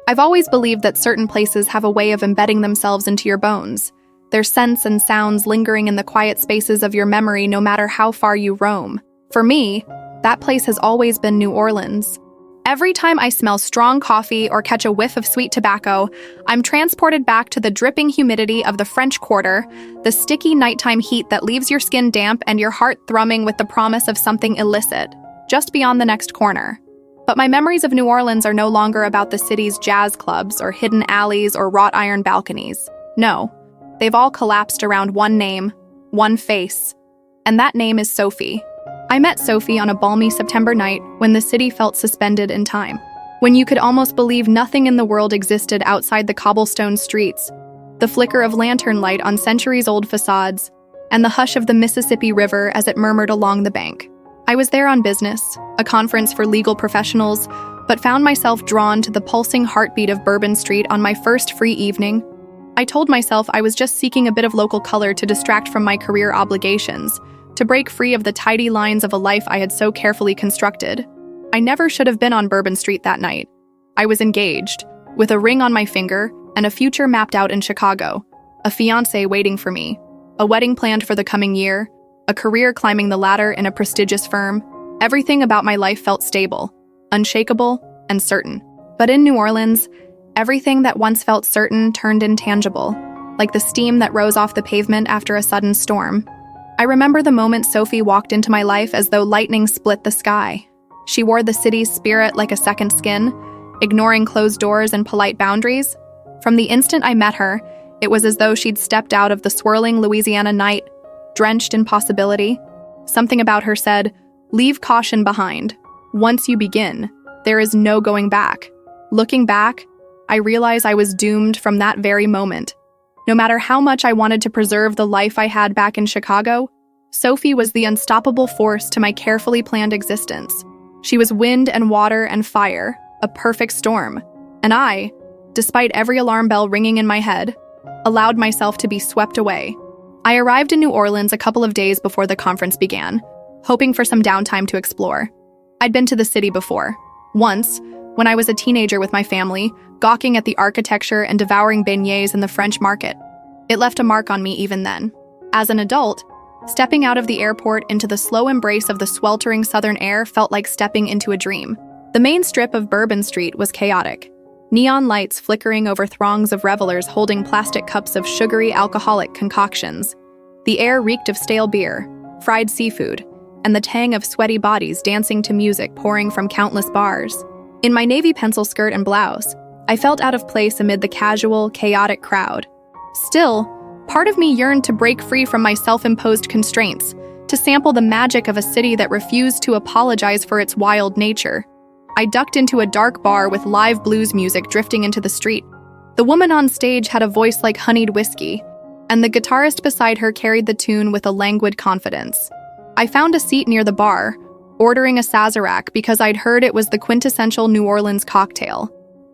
I've always believed that certain places have a way of embedding themselves into your bones, their scents and sounds lingering in the quiet spaces of your memory no matter how far you roam. For me, that place has always been New Orleans. Every time I smell strong coffee or catch a whiff of sweet tobacco, I'm transported back to the dripping humidity of the French Quarter, the sticky nighttime heat that leaves your skin damp and your heart thrumming with the promise of something illicit, just beyond the next corner. But my memories of New Orleans are no longer about the city's jazz clubs or hidden alleys or wrought iron balconies. No, they've all collapsed around one name, one face, and that name is Sophie. I met Sophie on a balmy September night when the city felt suspended in time, when you could almost believe nothing in the world existed outside the cobblestone streets, the flicker of lantern light on centuries-old facades, and the hush of the Mississippi River as it murmured along the bank. I was there on business, a conference for legal professionals, but found myself drawn to the pulsing heartbeat of Bourbon Street on my first free evening. I told myself I was just seeking a bit of local color to distract from my career obligations, to break free of the tidy lines of a life I had so carefully constructed. I never should have been on Bourbon Street that night. I was engaged, with a ring on my finger and a future mapped out in Chicago, a fiancé waiting for me, a wedding planned for the coming year, a career climbing the ladder in a prestigious firm. Everything about my life felt stable, unshakable, and certain. But in New Orleans, everything that once felt certain turned intangible, like the steam that rose off the pavement after a sudden storm. I remember the moment Sophie walked into my life as though lightning split the sky. She wore the city's spirit like a second skin, ignoring closed doors and polite boundaries. From the instant I met her, it was as though she'd stepped out of the swirling Louisiana night, drenched in possibility. Something about her said, "Leave caution behind. Once you begin, there is no going back." Looking back, I realize I was doomed from that very moment. No matter how much I wanted to preserve the life I had back in Chicago, Sophie was the unstoppable force to my carefully planned existence. She was wind and water and fire, a perfect storm. And I, despite every alarm bell ringing in my head, allowed myself to be swept away. I arrived in New Orleans a couple of days before the conference began, hoping for some downtime to explore. I'd been to the city before. Once, when I was a teenager with my family, gawking at the architecture and devouring beignets in the French market. It left a mark on me even then. As an adult, stepping out of the airport into the slow embrace of the sweltering southern air felt like stepping into a dream. The main strip of Bourbon Street was chaotic. Neon lights flickering over throngs of revelers holding plastic cups of sugary alcoholic concoctions. The air reeked of stale beer, fried seafood, and the tang of sweaty bodies dancing to music pouring from countless bars. In my navy pencil skirt and blouse, I felt out of place amid the casual, chaotic crowd. Still, part of me yearned to break free from my self-imposed constraints, to sample the magic of a city that refused to apologize for its wild nature. I ducked into a dark bar with live blues music drifting into the street. The woman on stage had a voice like honeyed whiskey, and the guitarist beside her carried the tune with a languid confidence. I found a seat near the bar, ordering a Sazerac because I'd heard it was the quintessential New Orleans cocktail.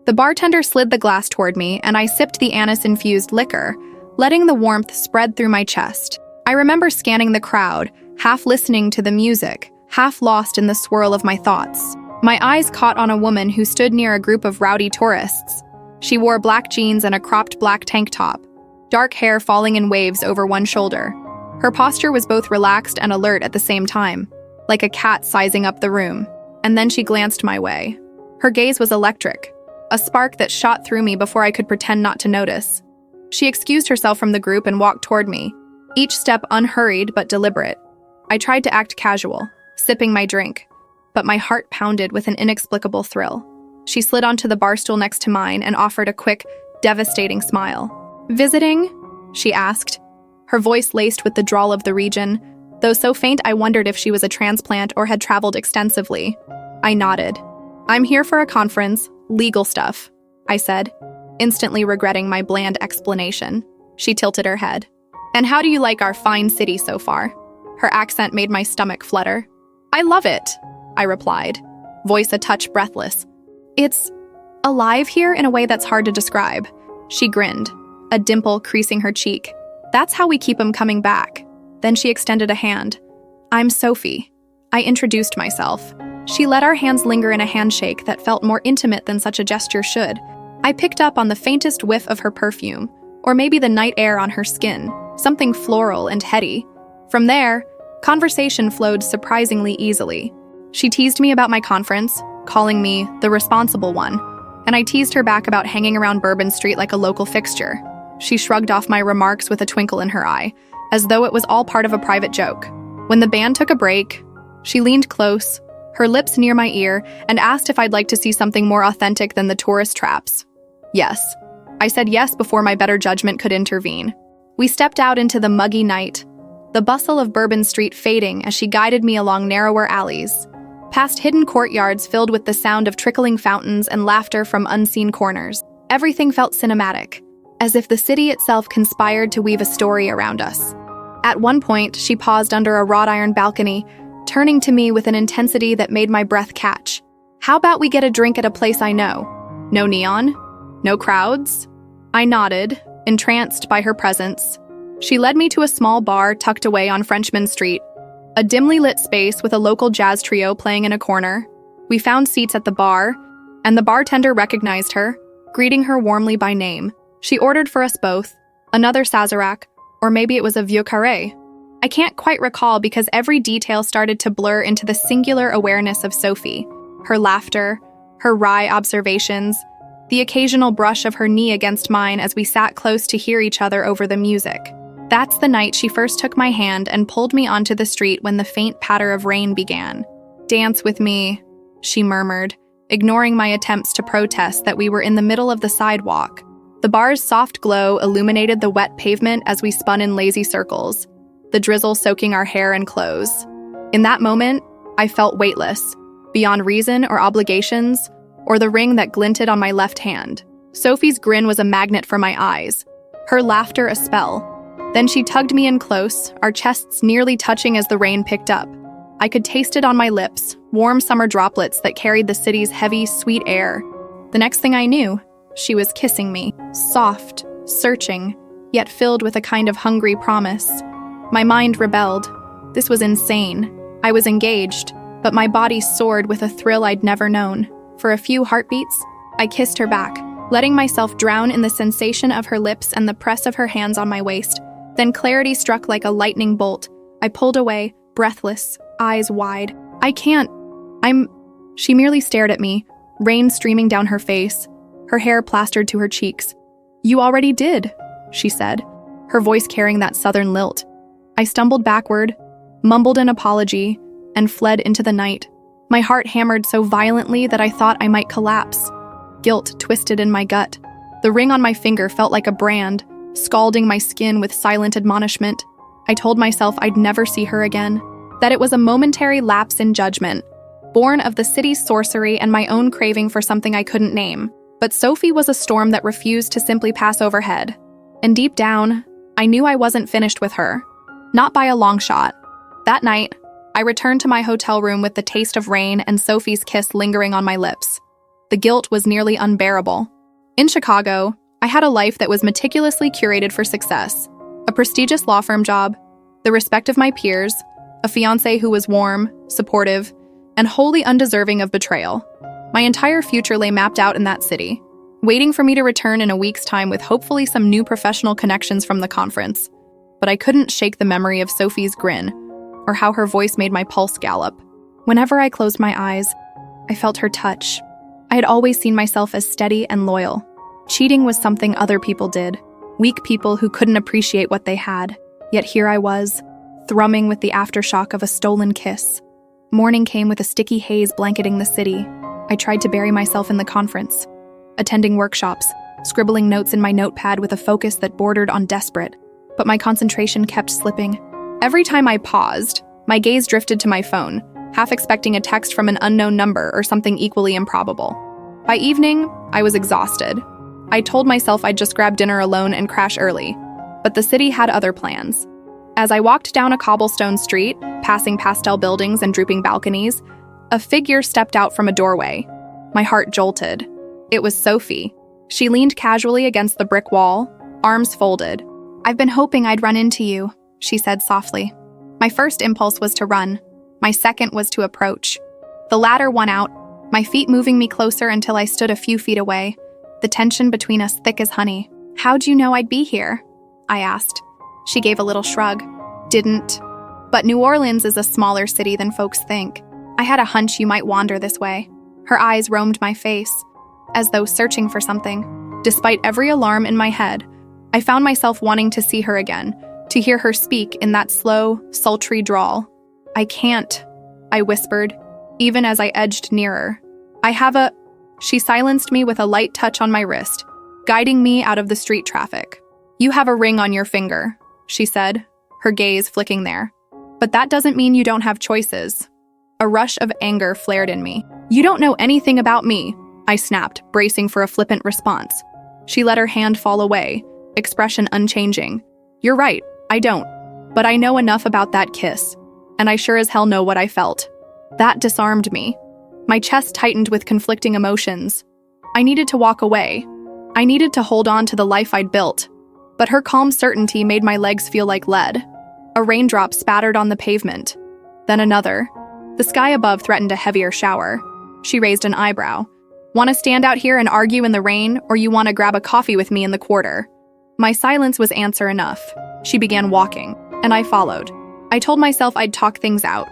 The bartender slid the glass toward me, and I sipped the anise-infused liquor, letting the warmth spread through my chest. I remember scanning the crowd, half listening to the music, half lost in the swirl of my thoughts. My eyes caught on a woman who stood near a group of rowdy tourists. She wore black jeans and a cropped black tank top, dark hair falling in waves over one shoulder. Her posture was both relaxed and alert at the same time, like a cat sizing up the room. And then she glanced my way. Her gaze was electric, a spark that shot through me before I could pretend not to notice. She excused herself from the group and walked toward me, each step unhurried but deliberate. I tried to act casual, sipping my drink, but my heart pounded with an inexplicable thrill. She slid onto the bar stool next to mine and offered a quick, devastating smile. "Visiting?" she asked, her voice laced with the drawl of the region, though so faint I wondered if she was a transplant or had traveled extensively. I nodded. "I'm here for a conference, legal stuff," I said, instantly regretting my bland explanation. She tilted her head. "And how do you like our fine city so far?" Her accent made my stomach flutter. "I love it," I replied, voice a touch breathless. "It's alive here in a way that's hard to describe." She grinned, a dimple creasing her cheek. "That's how we keep 'em coming back." Then she extended a hand. "I'm Sophie." I introduced myself. She let our hands linger in a handshake that felt more intimate than such a gesture should, I picked up on the faintest whiff of her perfume, or maybe the night air on her skin, something floral and heady. From there, conversation flowed surprisingly easily. She teased me about my conference, calling me the responsible one, and I teased her back about hanging around Bourbon Street like a local fixture. She shrugged off my remarks with a twinkle in her eye, as though it was all part of a private joke. When the band took a break, she leaned close, her lips near my ear, and asked if I'd like to see something more authentic than the tourist traps. Yes. I said yes before my better judgment could intervene. We stepped out into the muggy night, the bustle of Bourbon Street fading as she guided me along narrower alleys, past hidden courtyards filled with the sound of trickling fountains and laughter from unseen corners. Everything felt cinematic, as if the city itself conspired to weave a story around us. At one point, she paused under a wrought iron balcony, turning to me with an intensity that made my breath catch. "How about we get a drink at a place I know? No neon? No crowds?" I nodded, entranced by her presence. She led me to a small bar tucked away on Frenchman Street, a dimly lit space with a local jazz trio playing in a corner. We found seats at the bar, and the bartender recognized her, greeting her warmly by name. She ordered for us both, another Sazerac, or maybe it was a Vieux Carré. I can't quite recall because every detail started to blur into the singular awareness of Sophie. Her laughter, her wry observations, the occasional brush of her knee against mine as we sat close to hear each other over the music. That's the night she first took my hand and pulled me onto the street when the faint patter of rain began. "Dance with me," she murmured, ignoring my attempts to protest that we were in the middle of the sidewalk. The bar's soft glow illuminated the wet pavement as we spun in lazy circles, the drizzle soaking our hair and clothes. In that moment, I felt weightless, beyond reason or obligations, or the ring that glinted on my left hand. Sophie's grin was a magnet for my eyes, her laughter a spell. Then she tugged me in close, our chests nearly touching as the rain picked up. I could taste it on my lips, warm summer droplets that carried the city's heavy, sweet air. The next thing I knew, she was kissing me, soft, searching, yet filled with a kind of hungry promise. My mind rebelled. This was insane. I was engaged, but my body soared with a thrill I'd never known. For a few heartbeats, I kissed her back, letting myself drown in the sensation of her lips and the press of her hands on my waist. Then clarity struck like a lightning bolt. I pulled away, breathless, eyes wide. She merely stared at me, rain streaming down her face, her hair plastered to her cheeks. "You already did," she said, her voice carrying that southern lilt. I stumbled backward, mumbled an apology, and fled into the night. My heart hammered so violently that I thought I might collapse. Guilt twisted in my gut. The ring on my finger felt like a brand, scalding my skin with silent admonishment. I told myself I'd never see her again, that it was a momentary lapse in judgment, born of the city's sorcery and my own craving for something I couldn't name. But Sophie was a storm that refused to simply pass overhead. And deep down, I knew I wasn't finished with her. Not by a long shot. That night, I returned to my hotel room with the taste of rain and Sophie's kiss lingering on my lips. The guilt was nearly unbearable. In Chicago, I had a life that was meticulously curated for success. A prestigious law firm job, the respect of my peers, a fiancé who was warm, supportive, and wholly undeserving of betrayal. My entire future lay mapped out in that city, waiting for me to return in a week's time with hopefully some new professional connections from the conference. But I couldn't shake the memory of Sophie's grin, or how her voice made my pulse gallop. Whenever I closed my eyes, I felt her touch. I had always seen myself as steady and loyal. Cheating was something other people did, weak people who couldn't appreciate what they had. Yet here I was, thrumming with the aftershock of a stolen kiss. Morning came with a sticky haze blanketing the city. I tried to bury myself in the conference, attending workshops, scribbling notes in my notepad with a focus that bordered on desperate. But my concentration kept slipping. Every time I paused, my gaze drifted to my phone, half expecting a text from an unknown number or something equally improbable. By evening, I was exhausted. I told myself I'd just grab dinner alone and crash early, but the city had other plans. As I walked down a cobblestone street, passing pastel buildings and drooping balconies, a figure stepped out from a doorway. My heart jolted. It was Sophie. She leaned casually against the brick wall, arms folded. "I've been hoping I'd run into you," she said softly. My first impulse was to run. My second was to approach. The latter won out, my feet moving me closer until I stood a few feet away, the tension between us thick as honey. "How'd you know I'd be here?" I asked. She gave a little shrug. "Didn't. But New Orleans is a smaller city than folks think. I had a hunch you might wander this way." Her eyes roamed my face, as though searching for something. Despite every alarm in my head, I found myself wanting to see her again, to hear her speak in that slow, sultry drawl. "I can't," I whispered, even as I edged nearer. "I have a—" She silenced me with a light touch on my wrist, guiding me out of the street traffic. "You have a ring on your finger," she said, her gaze flicking there. "But that doesn't mean you don't have choices." A rush of anger flared in me. "You don't know anything about me," I snapped, bracing for a flippant response. She let her hand fall away, expression unchanging. "You're right, I don't. But I know enough about that kiss, and I sure as hell know what I felt." That disarmed me. My chest tightened with conflicting emotions. I needed to walk away. I needed to hold on to the life I'd built. But her calm certainty made my legs feel like lead. A raindrop spattered on the pavement. Then another. The sky above threatened a heavier shower. She raised an eyebrow. "Want to stand out here and argue in the rain, or you want to grab a coffee with me in the quarter?" My silence was answer enough. She began walking, and I followed. I told myself I'd talk things out,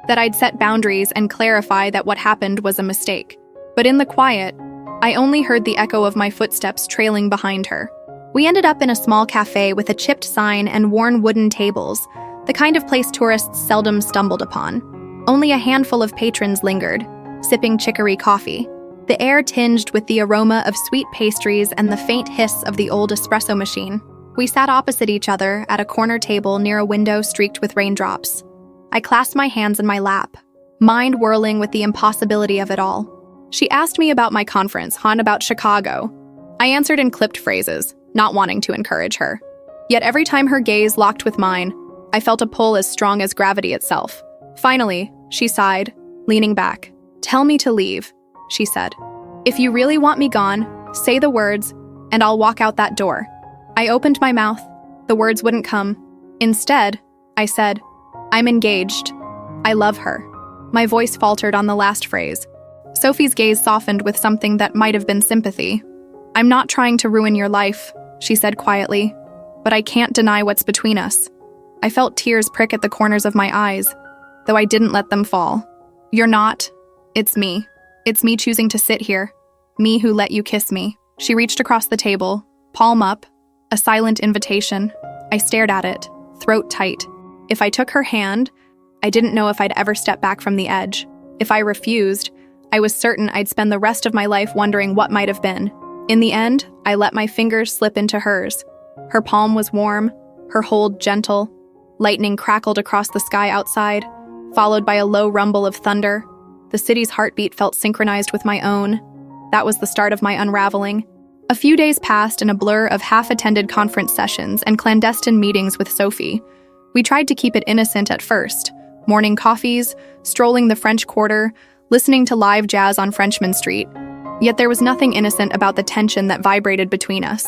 that I'd set boundaries and clarify that what happened was a mistake. But in the quiet, I only heard the echo of my footsteps trailing behind her. We ended up in a small cafe with a chipped sign and worn wooden tables, the kind of place tourists seldom stumbled upon. Only a handful of patrons lingered, sipping chicory coffee, the air tinged with the aroma of sweet pastries and the faint hiss of the old espresso machine. We sat opposite each other at a corner table near a window streaked with raindrops. I clasped my hands in my lap, mind whirling with the impossibility of it all. She asked me about my conference, about Chicago. I answered in clipped phrases, not wanting to encourage her. Yet every time her gaze locked with mine, I felt a pull as strong as gravity itself. Finally, she sighed, leaning back. "Tell me to leave," she said. "If you really want me gone, say the words, and I'll walk out that door." I opened my mouth. The words wouldn't come. Instead, I said, "I'm engaged. I love her." My voice faltered on the last phrase. Sophie's gaze softened with something that might have been sympathy. "I'm not trying to ruin your life," she said quietly, "but I can't deny what's between us." I felt tears prick at the corners of my eyes, though I didn't let them fall. "You're not. It's me. It's me choosing to sit here. Me who let you kiss me." She reached across the table, palm up, a silent invitation. I stared at it, throat tight. If I took her hand, I didn't know if I'd ever step back from the edge. If I refused, I was certain I'd spend the rest of my life wondering what might have been. In the end, I let my fingers slip into hers. Her palm was warm, her hold gentle. Lightning crackled across the sky outside, followed by a low rumble of thunder. The city's heartbeat felt synchronized with my own. That was the start of my unraveling. A few days passed in a blur of half-attended conference sessions and clandestine meetings with Sophie. We tried to keep it innocent at first. Morning coffees, strolling the French Quarter, listening to live jazz on Frenchmen Street. Yet there was nothing innocent about the tension that vibrated between us.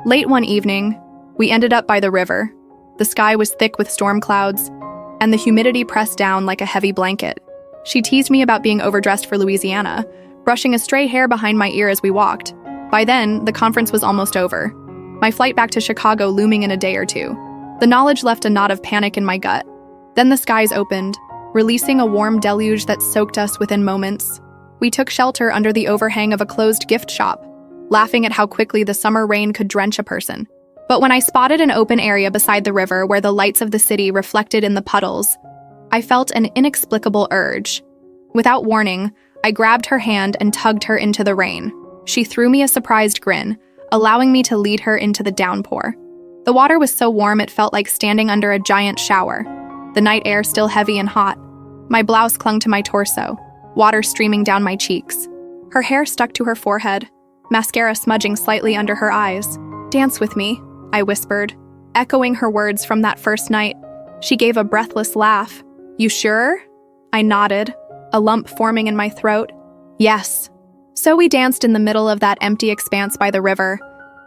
Late one evening, we ended up by the river. The sky was thick with storm clouds, and the humidity pressed down like a heavy blanket. She teased me about being overdressed for Louisiana, brushing a stray hair behind my ear as we walked. By then, the conference was almost over, my flight back to Chicago looming in a day or two. The knowledge left a knot of panic in my gut. Then the skies opened, releasing a warm deluge that soaked us within moments. We took shelter under the overhang of a closed gift shop, laughing at how quickly the summer rain could drench a person. But when I spotted an open area beside the river where the lights of the city reflected in the puddles, I felt an inexplicable urge. Without warning, I grabbed her hand and tugged her into the rain. She threw me a surprised grin, allowing me to lead her into the downpour. The water was so warm it felt like standing under a giant shower, the night air still heavy and hot. My blouse clung to my torso, water streaming down my cheeks. Her hair stuck to her forehead, mascara smudging slightly under her eyes. "Dance with me," I whispered, echoing her words from that first night. She gave a breathless laugh. "You sure?" I nodded, a lump forming in my throat. "Yes." So we danced in the middle of that empty expanse by the river,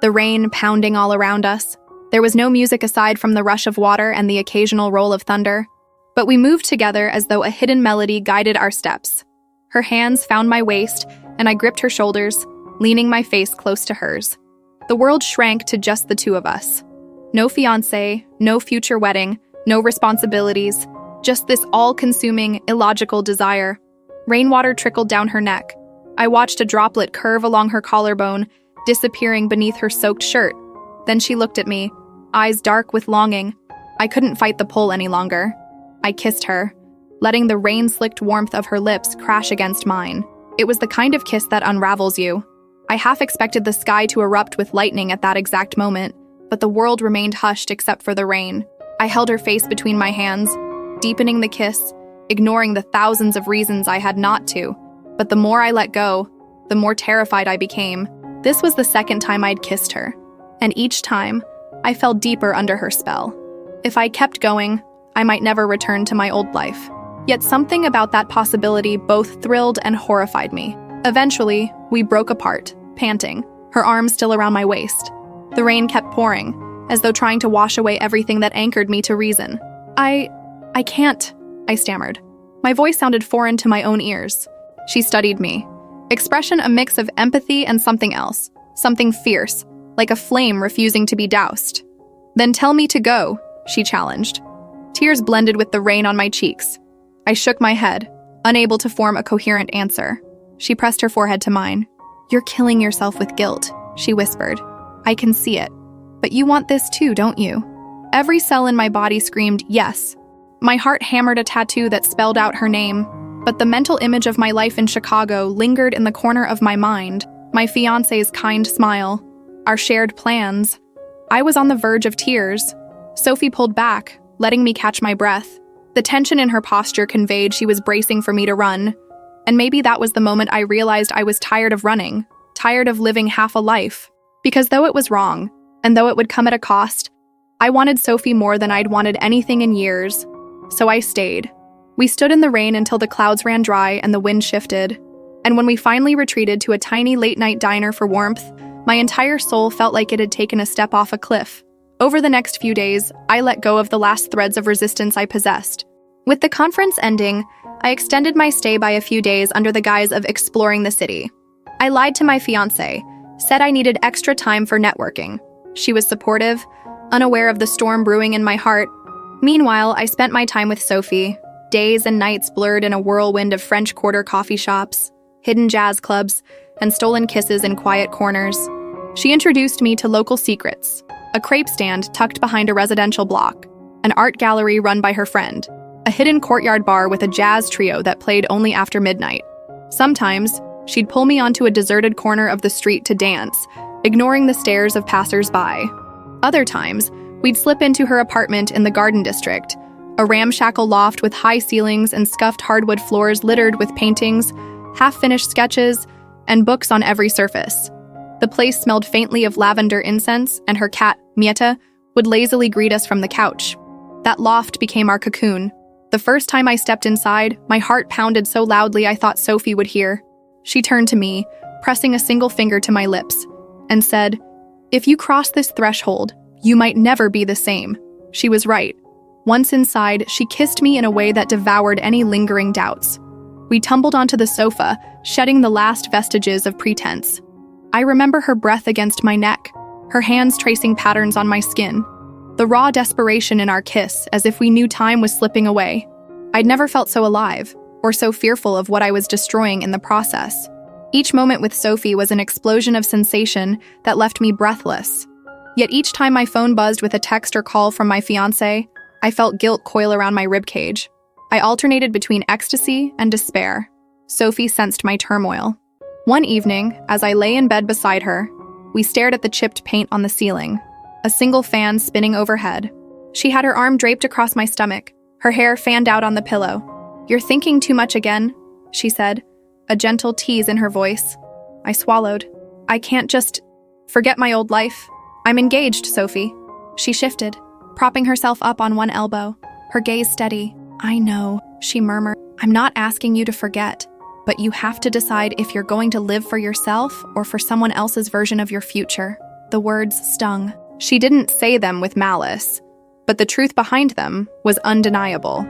the rain pounding all around us. There was no music aside from the rush of water and the occasional roll of thunder, but we moved together as though a hidden melody guided our steps. Her hands found my waist, and I gripped her shoulders, leaning my face close to hers. The world shrank to just the two of us. No fiancé, no future wedding, no responsibilities, just this all-consuming, illogical desire. Rainwater trickled down her neck. I watched a droplet curve along her collarbone, disappearing beneath her soaked shirt. Then she looked at me, eyes dark with longing. I couldn't fight the pull any longer. I kissed her, letting the rain-slicked warmth of her lips crash against mine. It was the kind of kiss that unravels you. I half expected the sky to erupt with lightning at that exact moment, but the world remained hushed except for the rain. I held her face between my hands, deepening the kiss, ignoring the thousands of reasons I had not to. But the more I let go, the more terrified I became. This was the second time I'd kissed her, and each time, I fell deeper under her spell. If I kept going, I might never return to my old life. Yet something about that possibility both thrilled and horrified me. Eventually, we broke apart, panting, her arms still around my waist. The rain kept pouring, as though trying to wash away everything that anchored me to reason. I can't, I stammered. My voice sounded foreign to my own ears. She studied me. Expression a mix of empathy and something else. Something fierce, like a flame refusing to be doused. Then tell me to go, she challenged. Tears blended with the rain on my cheeks. I shook my head, unable to form a coherent answer. She pressed her forehead to mine. You're killing yourself with guilt, she whispered. I can see it. But you want this too, don't you? Every cell in my body screamed yes. My heart hammered a tattoo that spelled out her name, but the mental image of my life in Chicago lingered in the corner of my mind. My fiancé's kind smile, our shared plans. I was on the verge of tears. Sophie pulled back, letting me catch my breath. The tension in her posture conveyed she was bracing for me to run. And maybe that was the moment I realized I was tired of running, tired of living half a life. Because though it was wrong, and though it would come at a cost, I wanted Sophie more than I'd wanted anything in years. So I stayed. We stood in the rain until the clouds ran dry and the wind shifted. And when we finally retreated to a tiny late-night diner for warmth, my entire soul felt like it had taken a step off a cliff. Over the next few days, I let go of the last threads of resistance I possessed. With the conference ending, I extended my stay by a few days under the guise of exploring the city. I lied to my fiancé, said I needed extra time for networking. She was supportive, unaware of the storm brewing in my heart. Meanwhile, I spent my time with Sophie, days and nights blurred in a whirlwind of French Quarter coffee shops, hidden jazz clubs, and stolen kisses in quiet corners. She introduced me to local secrets, a crepe stand tucked behind a residential block, an art gallery run by her friend, a hidden courtyard bar with a jazz trio that played only after midnight. Sometimes, she'd pull me onto a deserted corner of the street to dance, ignoring the stares of passers-by. Other times, we'd slip into her apartment in the Garden District, a ramshackle loft with high ceilings and scuffed hardwood floors littered with paintings, half-finished sketches, and books on every surface. The place smelled faintly of lavender incense, and her cat, Mieta, would lazily greet us from the couch. That loft became our cocoon. The first time I stepped inside, my heart pounded so loudly I thought Sophie would hear. She turned to me, pressing a single finger to my lips, and said, "If you cross this threshold, you might never be the same." She was right. Once inside, she kissed me in a way that devoured any lingering doubts. We tumbled onto the sofa, shedding the last vestiges of pretense. I remember her breath against my neck, her hands tracing patterns on my skin, the raw desperation in our kiss as if we knew time was slipping away. I'd never felt so alive, or so fearful of what I was destroying in the process. Each moment with Sophie was an explosion of sensation that left me breathless. Yet each time my phone buzzed with a text or call from my fiancé, I felt guilt coil around my ribcage. I alternated between ecstasy and despair. Sophie sensed my turmoil. One evening, as I lay in bed beside her, we stared at the chipped paint on the ceiling, a single fan spinning overhead. She had her arm draped across my stomach, her hair fanned out on the pillow. "You're thinking too much again," she said, a gentle tease in her voice. I swallowed. "I can't just forget my old life. I'm engaged, Sophie." She shifted, propping herself up on one elbow, her gaze steady. "I know," she murmured. "I'm not asking you to forget, but you have to decide if you're going to live for yourself or for someone else's version of your future." The words stung. She didn't say them with malice, but the truth behind them was undeniable.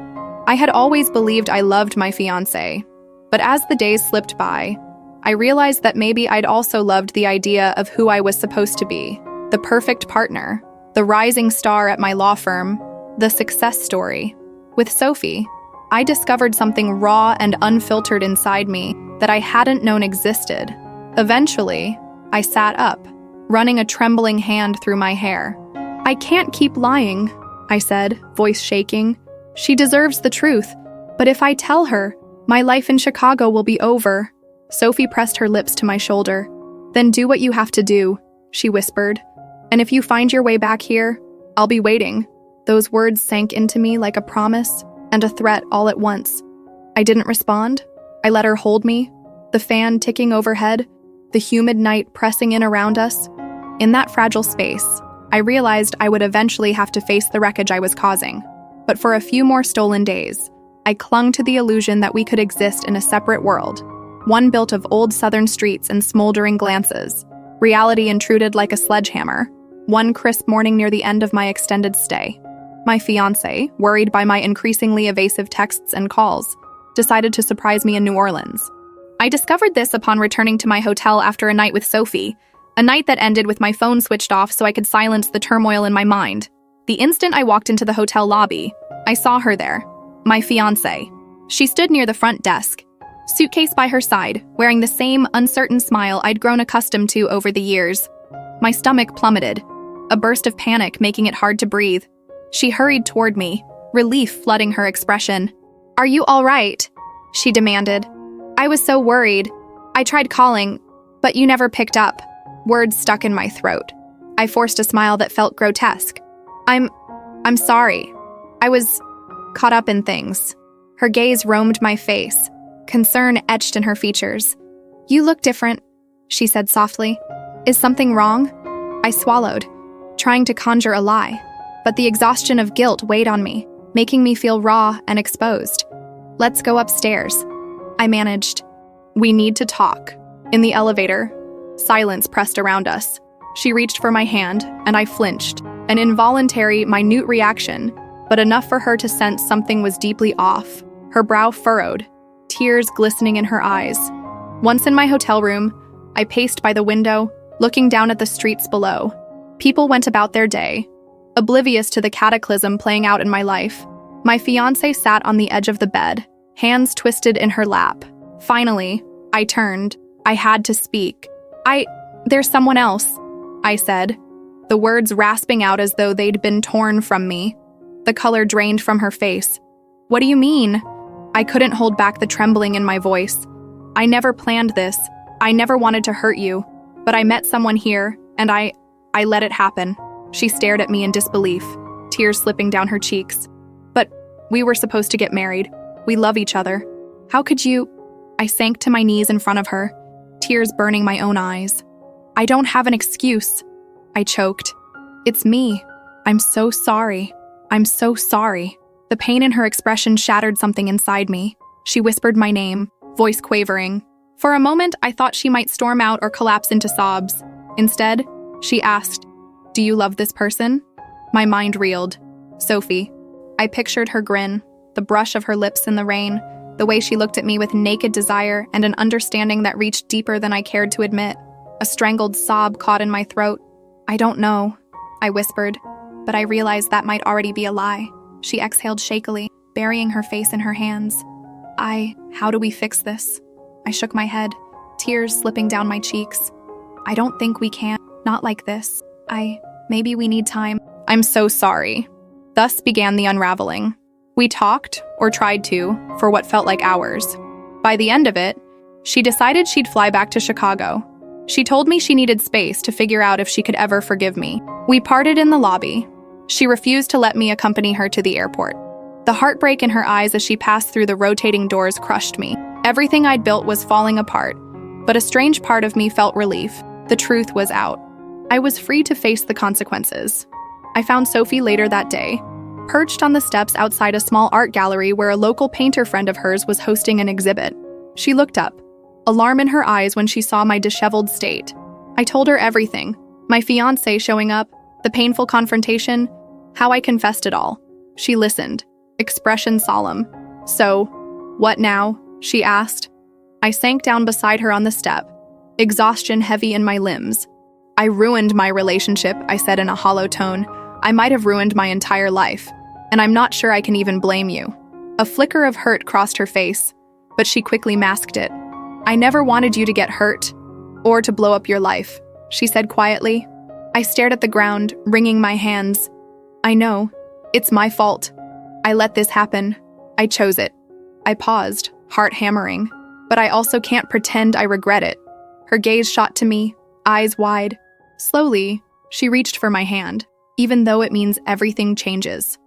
I had always believed I loved my fiancé, but as the days slipped by, I realized that maybe I'd also loved the idea of who I was supposed to be, the perfect partner, the rising star at my law firm, the success story. With Sophie, I discovered something raw and unfiltered inside me that I hadn't known existed. Eventually, I sat up, running a trembling hand through my hair. "I can't keep lying," I said, voice shaking. "She deserves the truth, but if I tell her, my life in Chicago will be over." Sophie pressed her lips to my shoulder. "Then do what you have to do," she whispered. "And if you find your way back here, I'll be waiting." Those words sank into me like a promise and a threat all at once. I didn't respond. I let her hold me, the fan ticking overhead, the humid night pressing in around us. In that fragile space, I realized I would eventually have to face the wreckage I was causing. But for a few more stolen days, I clung to the illusion that we could exist in a separate world, one built of old southern streets and smoldering glances. Reality intruded like a sledgehammer, one crisp morning near the end of my extended stay. My fiancé, worried by my increasingly evasive texts and calls, decided to surprise me in New Orleans. I discovered this upon returning to my hotel after a night with Sophie, a night that ended with my phone switched off so I could silence the turmoil in my mind. The instant I walked into the hotel lobby, I saw her there, my fiancé. She stood near the front desk, suitcase by her side, wearing the same uncertain smile I'd grown accustomed to over the years. My stomach plummeted, a burst of panic making it hard to breathe. She hurried toward me, relief flooding her expression. "Are you all right?" she demanded. "I was so worried. I tried calling, but you never picked up." Words stuck in my throat. I forced a smile that felt grotesque. I'm sorry. I was caught up in things." Her gaze roamed my face, concern etched in her features. "You look different," she said softly. "Is something wrong?" I swallowed, trying to conjure a lie, but the exhaustion of guilt weighed on me, making me feel raw and exposed. "Let's go upstairs," I managed. "We need to talk." In the elevator, silence pressed around us. She reached for my hand, and I flinched, an involuntary, minute reaction, but enough for her to sense something was deeply off. Her brow furrowed, tears glistening in her eyes. Once in my hotel room, I paced by the window, looking down at the streets below. People went about their day, oblivious to the cataclysm playing out in my life. My fiancé sat on the edge of the bed, hands twisted in her lap. Finally, I turned. I had to speak. There's someone else," I said, the words rasping out as though they'd been torn from me. The color drained from her face. "What do you mean?" I couldn't hold back the trembling in my voice. "I never planned this. I never wanted to hurt you. But I met someone here, and I let it happen." She stared at me in disbelief, tears slipping down her cheeks. "But we were supposed to get married. We love each other. How could you?" I sank to my knees in front of her, tears burning my own eyes. "I don't have an excuse," I choked. "It's me. I'm so sorry. I'm so sorry." The pain in her expression shattered something inside me. She whispered my name, voice quavering. For a moment, I thought she might storm out or collapse into sobs. Instead, she asked, "Do you love this person?" My mind reeled. Sophie. I pictured her grin, the brush of her lips in the rain, the way she looked at me with naked desire and an understanding that reached deeper than I cared to admit. A strangled sob caught in my throat. "I don't know," I whispered, but I realized that might already be a lie. She exhaled shakily, burying her face in her hands. How do we fix this?" I shook my head, tears slipping down my cheeks. "I don't think we can. Not like this. Maybe we need time." "I'm so sorry." Thus began the unraveling. We talked, or tried to, for what felt like hours. By the end of it, she decided she'd fly back to Chicago. She told me she needed space to figure out if she could ever forgive me. We parted in the lobby. She refused to let me accompany her to the airport. The heartbreak in her eyes as she passed through the rotating doors crushed me. Everything I'd built was falling apart, but a strange part of me felt relief. The truth was out. I was free to face the consequences. I found Sophie later that day, perched on the steps outside a small art gallery where a local painter friend of hers was hosting an exhibit. She looked up, alarm in her eyes when she saw my disheveled state. I told her everything, my fiancé showing up, the painful confrontation, how I confessed it all. She listened, expression solemn. "So, what now?" she asked. I sank down beside her on the step, exhaustion heavy in my limbs. I ruined my relationship, I said in a hollow tone. I might have ruined my entire life, and I'm not sure I can even blame you. A flicker of hurt crossed her face, but she quickly masked it. I never wanted you to get hurt, or to blow up your life, she said quietly. I stared at the ground, wringing my hands. I know. It's my fault. I let this happen. I chose it. I paused, heart hammering. But I also can't pretend I regret it. Her gaze shot to me, eyes wide. Slowly, she reached for my hand, even though it means everything changes.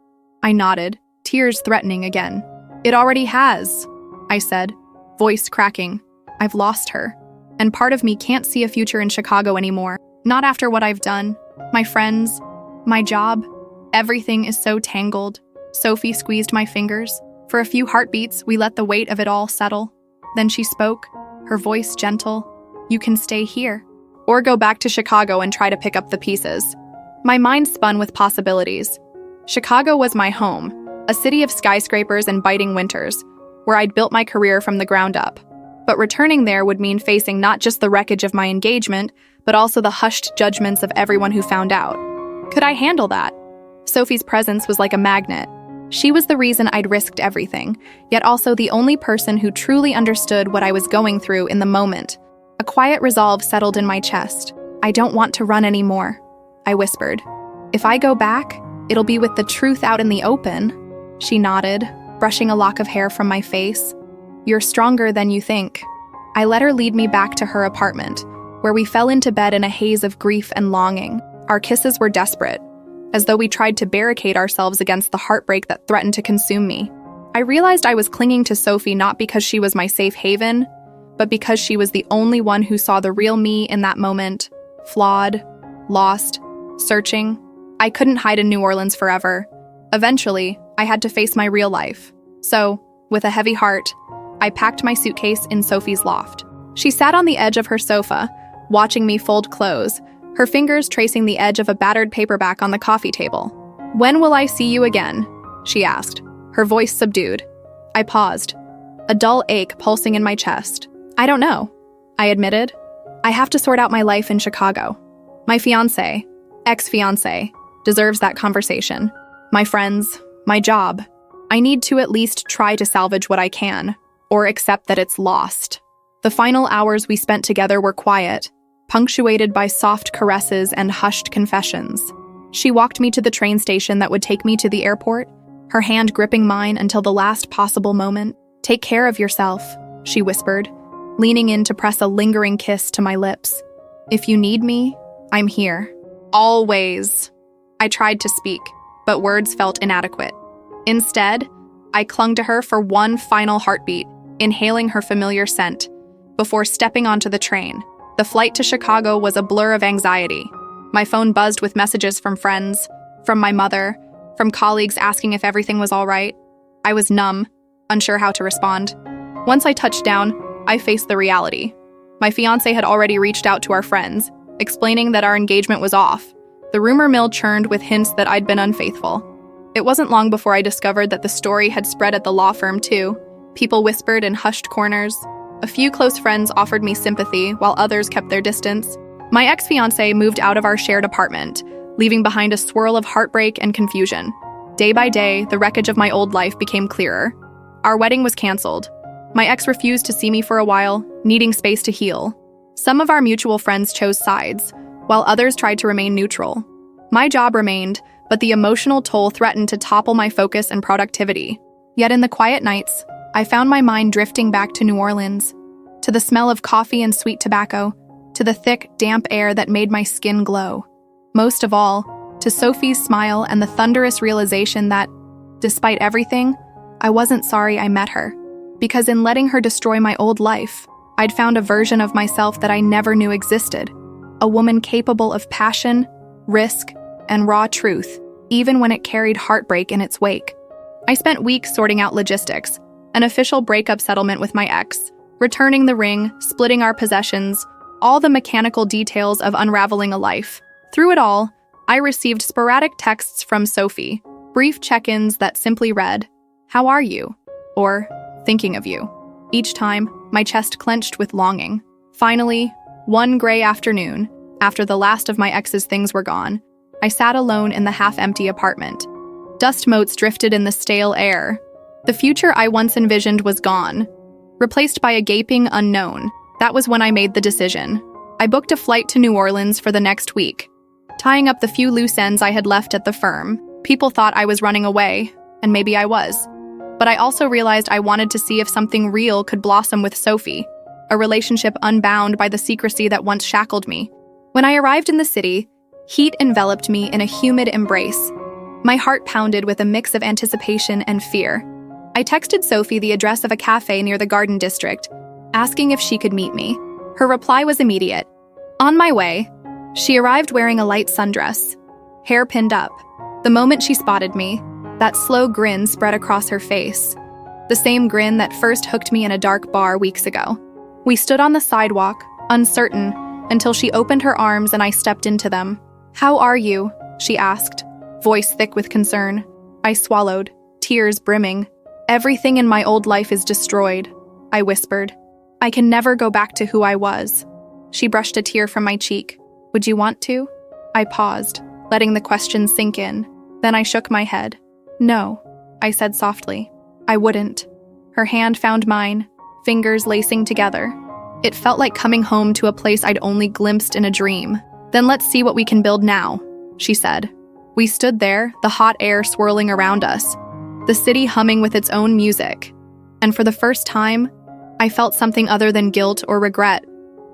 I nodded, tears threatening again. It already has, I said, voice cracking. I've lost her. And part of me can't see a future in Chicago anymore. Not after what I've done. My friends, my job. Everything is so tangled. Sophie squeezed my fingers. For a few heartbeats, we let the weight of it all settle. Then she spoke, her voice gentle. You can stay here, or go back to Chicago and try to pick up the pieces. My mind spun with possibilities. Chicago was my home, a city of skyscrapers and biting winters, where I'd built my career from the ground up. But returning there would mean facing not just the wreckage of my engagement, but also the hushed judgments of everyone who found out. Could I handle that? Sophie's presence was like a magnet. She was the reason I'd risked everything, yet also the only person who truly understood what I was going through in the moment. A quiet resolve settled in my chest. I don't want to run anymore, I whispered. If I go back, it'll be with the truth out in the open. She nodded, brushing a lock of hair from my face. You're stronger than you think. I let her lead me back to her apartment, where we fell into bed in a haze of grief and longing. Our kisses were desperate, as though we tried to barricade ourselves against the heartbreak that threatened to consume me. I realized I was clinging to Sophie not because she was my safe haven, but because she was the only one who saw the real me in that moment, flawed, lost, searching. I couldn't hide in New Orleans forever. Eventually, I had to face my real life. So, with a heavy heart, I packed my suitcase in Sophie's loft. She sat on the edge of her sofa, watching me fold clothes, her fingers tracing the edge of a battered paperback on the coffee table. When will I see you again? She asked, her voice subdued. I paused, a dull ache pulsing in my chest. I don't know, I admitted. I have to sort out my life in Chicago. My fiancé, ex-fiancé, deserves that conversation. My friends, my job. I need to at least try to salvage what I can, or accept that it's lost. The final hours we spent together were quiet, punctuated by soft caresses and hushed confessions. She walked me to the train station that would take me to the airport, her hand gripping mine until the last possible moment. Take care of yourself, she whispered, leaning in to press a lingering kiss to my lips. If you need me, I'm here. Always. I tried to speak, but words felt inadequate. Instead, I clung to her for one final heartbeat, inhaling her familiar scent, before stepping onto the train. The flight to Chicago was a blur of anxiety. My phone buzzed with messages from friends, from my mother, from colleagues asking if everything was all right. I was numb, unsure how to respond. Once I touched down, I faced the reality. My fiancé had already reached out to our friends, explaining that our engagement was off. The rumor mill churned with hints that I'd been unfaithful. It wasn't long before I discovered that the story had spread at the law firm too. People whispered in hushed corners. A few close friends offered me sympathy, while others kept their distance. My ex-fiancé moved out of our shared apartment, leaving behind a swirl of heartbreak and confusion. Day by day, the wreckage of my old life became clearer. Our wedding was canceled. My ex refused to see me for a while, needing space to heal. Some of our mutual friends chose sides, while others tried to remain neutral. My job remained, but the emotional toll threatened to topple my focus and productivity. Yet in the quiet nights, I found my mind drifting back to New Orleans, to the smell of coffee and sweet tobacco, to the thick, damp air that made my skin glow. Most of all, to Sophie's smile and the thunderous realization that, despite everything, I wasn't sorry I met her, because in letting her destroy my old life, I'd found a version of myself that I never knew existed, a woman capable of passion, risk, and raw truth, even when it carried heartbreak in its wake. I spent weeks sorting out logistics, an official breakup settlement with my ex, returning the ring, splitting our possessions, all the mechanical details of unraveling a life. Through it all, I received sporadic texts from Sophie, brief check-ins that simply read, "How are you?" or "Thinking of you." Each time, my chest clenched with longing. Finally, one gray afternoon, after the last of my ex's things were gone, I sat alone in the half-empty apartment. Dust motes drifted in the stale air. The future I once envisioned was gone, replaced by a gaping unknown. That was when I made the decision. I booked a flight to New Orleans for the next week, tying up the few loose ends I had left at the firm. People thought I was running away, and maybe I was. But I also realized I wanted to see if something real could blossom with Sophie, a relationship unbound by the secrecy that once shackled me. When I arrived in the city, heat enveloped me in a humid embrace. My heart pounded with a mix of anticipation and fear. I texted Sophie the address of a cafe near the Garden District, asking if she could meet me. Her reply was immediate. On my way. She arrived wearing a light sundress, hair pinned up. The moment she spotted me, that slow grin spread across her face. The same grin that first hooked me in a dark bar weeks ago. We stood on the sidewalk, uncertain, until she opened her arms and I stepped into them. "How are you?" she asked, voice thick with concern. I swallowed, tears brimming. "Everything in my old life is destroyed," I whispered. "I can never go back to who I was." She brushed a tear from my cheek. "Would you want to?" I paused, letting the question sink in. Then I shook my head. "No," I said softly. "I wouldn't." Her hand found mine, fingers lacing together. It felt like coming home to a place I'd only glimpsed in a dream. "Then let's see what we can build now," she said. We stood there, the hot air swirling around us, the city humming with its own music. And for the first time, I felt something other than guilt or regret.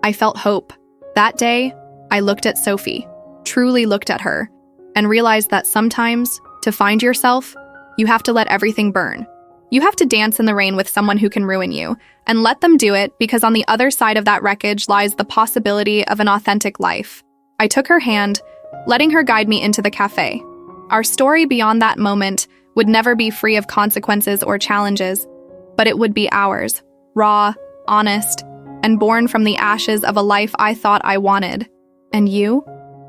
I felt hope. That day, I looked at Sophie, truly looked at her, and realized that sometimes, to find yourself, you have to let everything burn. You have to dance in the rain with someone who can ruin you, and let them do it because on the other side of that wreckage lies the possibility of an authentic life. I took her hand, letting her guide me into the cafe. Our story beyond that moment would never be free of consequences or challenges, but it would be ours, raw, honest, and born from the ashes of a life I thought I wanted. And you?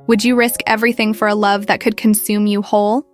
Would you risk everything for a love that could consume you whole?